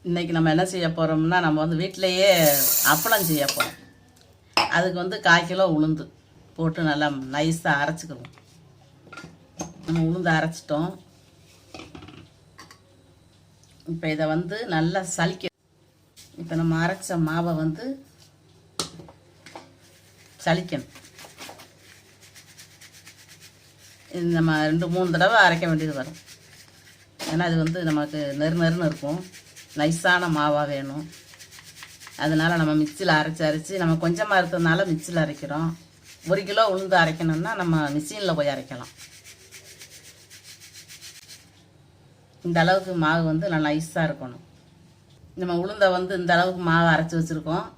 இன்றைக்கி நம்ம என்ன செய்ய போகிறோம்னா, நம்ம வந்து வீட்டிலையே அப்பளம் செய்ய போகிறோம். அதுக்கு வந்து 1/4 கிலோ உளுந்து போட்டு நல்லா நைஸாக அரைச்சிக்கணும். நம்ம உளுந்து அரைச்சிட்டோம். இப்போ இதை வந்து நல்லா சலிக்க. இப்போ நம்ம அரைச்ச மாவை வந்து சலிக்கணும். இது நம்ம 2-3 தடவை அரைக்க வேண்டியது வரும். ஏன்னா இது வந்து நமக்கு நெருன்னு இருக்கும். நைஸான மாவாக வேணும். அதனால் நம்ம மிக்சியில் அரைச்சி நம்ம கொஞ்சமாக இருக்கிறதுனால மிக்சியில் அரைக்கிறோம். 1 கிலோ உளுந்து அரைக்கணும்னா நம்ம மிஷினில் போய் அரைக்கலாம். இந்த அளவுக்கு மாவு வந்து நல்லா நைஸாக இருக்கணும். நம்ம உளுந்தை வந்து இந்த அளவுக்கு மாவு அரைச்சி வச்சுருக்கோம்.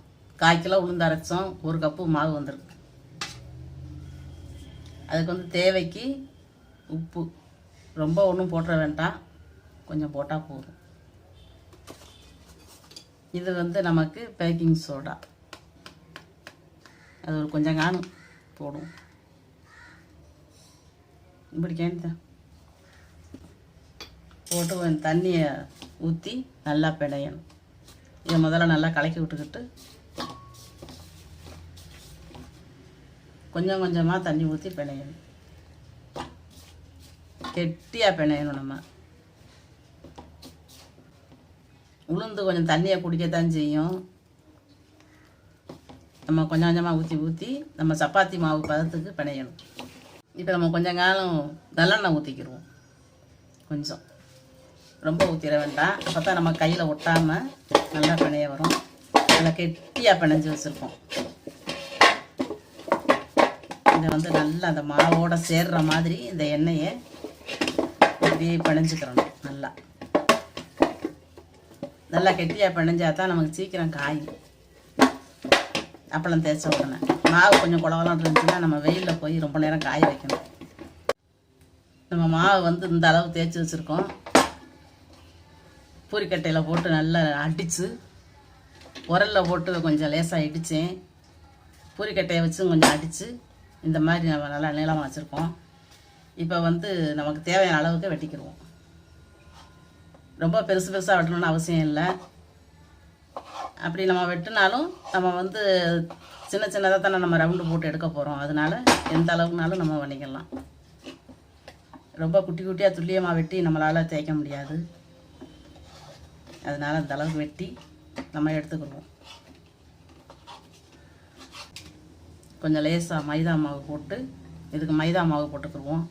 1/4 கிலோ உளுந்து அரைச்சோம். 1 கப்பு மாவு வந்துருக்கு. அதுக்கு வந்து தேவைக்கு உப்பு ரொம்ப ஒன்றும் போட்டுற வேண்டாம், கொஞ்சம் போட்டால் போதும். இது வந்து நமக்கு பேக்கிங் சோடா, அது ஒரு கொஞ்சம் காணும் போடும். இப்படி கேட்டுதான் போட்டு கொஞ்சம் தண்ணியை ஊற்றி நல்லா பிணையணும். இதை முதல்ல நல்லா கலக்கி விட்டுக்கிட்டு கொஞ்சம் கொஞ்சமாக தண்ணி ஊற்றி பிணையணும். கெட்டியாக பிணையணும். நம்ம உளுந்து கொஞ்சம் தண்ணியை குடிக்கத்தான் செய்யும். நம்ம கொஞ்சம் கொஞ்சமாக ஊற்றி நம்ம சப்பாத்தி மாவு பதத்துக்கு பிணையணும். இப்போ நம்ம கொஞ்சம் காலம் நல்லெண்ணெய் ஊற்றிக்கிடுவோம். கொஞ்சம் ரொம்ப ஊற்றிட வேண்டாம். அப்போ தான் நம்ம கையில் ஒட்டாமல் நல்லா பிணைய வரும். நல்லா கெட்டியாக பிணைஞ்சி வச்சுருக்கோம். இதை வந்து நல்லா அந்த மாவோடு சேர்ற மாதிரி இந்த எண்ணெயை இப்படியே பிணைஞ்சிக்கிறணும். நல்லா கெட்டியாக பிணைஞ்சா தான் நமக்கு சீக்கிரம் காயும். அப்பளம் தேய்ச்ச உடனே மாவு கொஞ்சம் குளவெல்லாம் இருந்துச்சுன்னா நம்ம வெயிலில் போய் ரொம்ப நேரம் காய வைக்கணும். நம்ம மாவு வந்து இந்த அளவு தேய்ச்சி வச்சுருக்கோம். பூரிக்கட்டையில் போட்டு நல்லா அடித்து உரலில் போட்டு கொஞ்சம் லேசாக இடித்தேன். பூரிக்கட்டையை வச்சு கொஞ்சம் அடித்து இந்த மாதிரி நம்ம நல்லா நீளமாக வச்சுருக்கோம். இப்போ வந்து நமக்கு தேவையான அளவுக்கு வெட்டிக்கிடுவோம். ரொம்ப பெருசு பெருசாக வெட்டணும்னு அவசியம் இல்லை. அப்படி நம்ம வெட்டினாலும் நம்ம வந்து சின்ன சின்னதாக தானே நம்ம ரவுண்டு போட்டு எடுக்க போகிறோம். அதனால் எந்த அளவுக்குனாலும் நம்ம பண்ணிக்கலாம். ரொம்ப குட்டி குட்டியாக துல்லியமாக வெட்டி நம்மளால் தேய்க்க முடியாது. அதனால் அந்த அளவுக்கு வெட்டி நம்ம எடுத்துக்கிடுவோம். கொஞ்சம் லேசாக மைதா மாவு போட்டு, இதுக்கு மைதா மாவு போட்டுக்கிடுவோம்.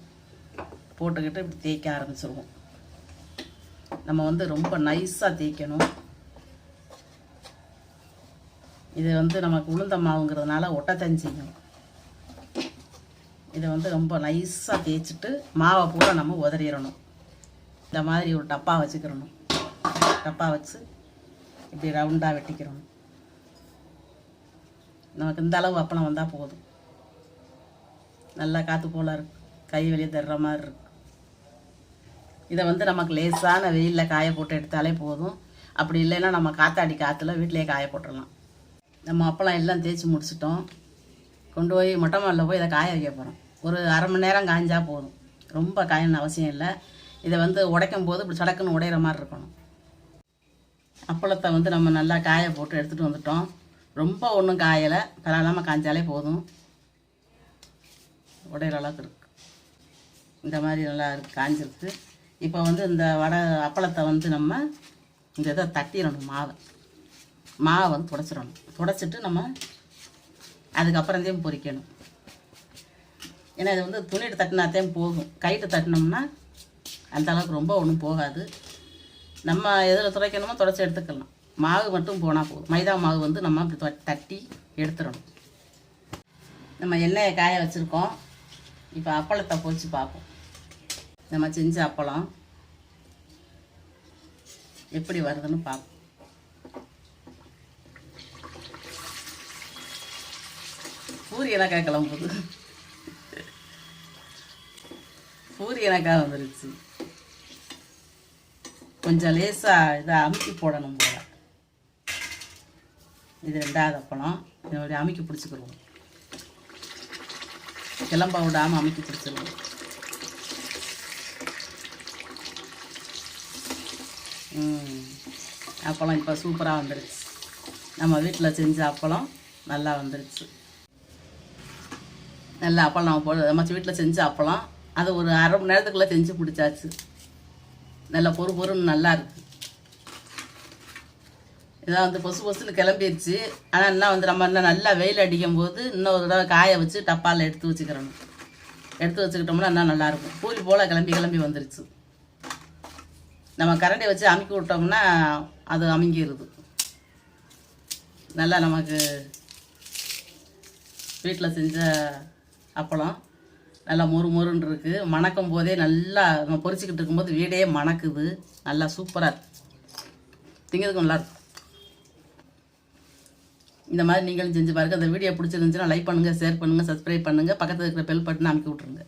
போட்டுக்கிட்டு இப்படி தேய்க்க ஆரம்பிச்சிடுவோம். நம்ம வந்து ரொம்ப நைஸாக தேய்க்கணும். இது வந்து நமக்கு உளுந்த மாவுங்கிறதுனால ஒட்டத்தான் செய்யும். இதை வந்து ரொம்ப நைஸாக தேய்ச்சிட்டு மாவை பூரா நம்ம உதறிடணும். இந்த மாதிரி ஒரு டப்பா வச்சுக்கிறணும். டப்பா வச்சு இப்படி ரவுண்டாக வெட்டிக்கிறணும். நமக்கு இந்த அளவு அப்பளம் வந்தால் போதும். நல்லா காற்று போல் இருக்கு, கை வெளியே தர்ற மாதிரி இருக்கு. இதை வந்து நமக்கு லேசான வெயிலில் காய போட்டு எடுத்தாலே போதும். அப்படி இல்லைன்னா நம்ம காற்றாடி காற்றுல வீட்டிலேயே காய போட்டுடலாம். நம்ம அப்பளம் எல்லாம் தேய்ச்சி முடிச்சிட்டோம். கொண்டு போய் மொட்டை மாடில் போய் இதை காய வைக்க போகிறோம். ஒரு 1/2 மணி நேரம் காய்ஞ்சா போதும். ரொம்ப காயணும்னு அவசியம் இல்லை. இதை வந்து உடைக்கும் போது இப்படி சடக்குன்னு உடையிற மாதிரி இருக்கணும். அப்பளத்தை வந்து நம்ம நல்லா காய போட்டு எடுத்துகிட்டு வந்துட்டோம். ரொம்ப ஒன்றும் காயலை, பரவாயில்லாமல் காய்ஞ்சாலே போதும். உடையிற அளவுக்கு இருக்குது. இந்த மாதிரி நல்லா காய்ஞ்சிருக்கு. இப்போ வந்து இந்த அப்பளத்தை வந்து நம்ம இந்த இதை தட்டிடணும். மாவை வந்து துடைச்சிடணும். துடைச்சிட்டு நம்ம அதுக்கப்புறந்தையும் பொரிக்கணும். ஏன்னா இது வந்து துணிட்டு தட்டினாத்தையும் போகும். கைட்டு தட்டினோம்னா அந்த அளவுக்கு ரொம்ப ஒன்றும் போகாது. நம்ம எதில் துடைக்கணுமோ துடைச்சி எடுத்துக்கலாம். மாவு மட்டும் போனால் போதும். மைதா மாவு வந்து நம்ம அப்படி தட்டி எடுத்துடணும். நம்ம எண்ணெயை காய வச்சுருக்கோம். இப்போ அப்பளத்தை பொரித்து பார்ப்போம். நம்ம செஞ்ச அப்பளம் எப்படி வருதுன்னு பார்ப்போம். பூரி எனக்காக கிளம்புது. பூரி எனக்காக வந்துருச்சு. கொஞ்சம் லேசாக இதை அமுக்கி போடணும் போல. இது 2வது அப்பளம். இதை அமுக்கி பிடிச்சிக்கிடுவோம். கிளம்ப விடாமல் அமுக்கி பிடிச்சிருவோம். அப்பளம் இப்போ சூப்பராக வந்துருச்சு. நம்ம வீட்டில் செஞ்ச அப்பளம் நல்லா வந்துருச்சு. நல்லா அப்பளம் நம்ம வீட்டில் செஞ்ச அப்பளம் அது ஒரு அரை மணி நேரத்துக்குள்ளே செஞ்சு பிடிச்சாச்சு. நல்லா பொறுன்னு நல்லா இருக்குது. இதான் வந்து பொசுன்னு கிளம்பிடுச்சு. ஆனால் இன்னும் வந்து நம்ம இன்னும் நல்லா வெயில் அடிக்கும் போது இன்னொரு தடவை காய வச்சு டப்பாவில் எடுத்து வச்சுக்கிறணும். எடுத்து வச்சுக்கிட்டோம்னா இன்னும் நல்லாயிருக்கும். பூரி போல் கிளம்பி வந்துருச்சு. நம்ம கரண்டி வச்சு அமுக்கி விட்டோம்னா அது அமுங்கிடுது. நல்லா நமக்கு வீட்டில் செஞ்ச அப்பளம் நல்லா மொறுன்னு இருக்குது. மணக்கும் போதே நல்லா நம்ம பொரிச்சிக்கிட்டு இருக்கும்போது வீடே மணக்குது. நல்லா சூப்பராக இருக்குது. திங்கிறதுக்கு நல்லாயிருக்கும். இந்த மாதிரி நீங்களும் செஞ்சு பாருங்கள். அந்த வீடியோ பிடிச்சிருந்துச்சுன்னா லைக் பண்ணுங்கள், ஷேர் பண்ணுங்கள், சப்ஸ்கிரைப் பண்ணுங்கள். பக்கத்தில் இருக்கிற பெல் பட்டனை அமுக்கி விட்ருங்க.